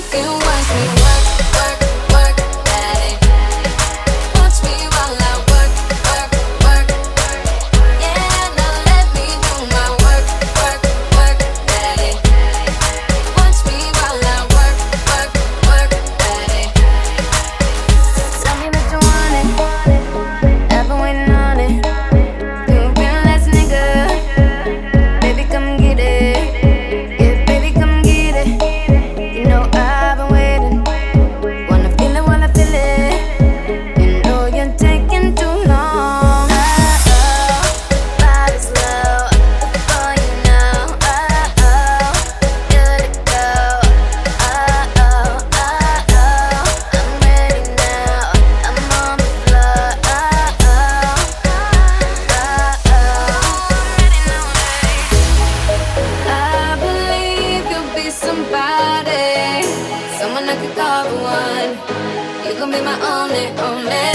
make you watch me work, work, work that it. Watch me while I work, work, work. Yeah, now let me do my work, work, work that it. Watch me while I work, work, work that it. Tell me that you want it. I've been waiting on it. You a real ass nigga. Baby, come get it. Yeah, baby, come get it. You know I've been waiting. Wanna feel it while I feel it. You know you're taking too long. Body's low before you know. Good to go. I'm ready now. I'm on the floor. I believe you'll be somebody, someone I could call the one. You gon' be my only, only.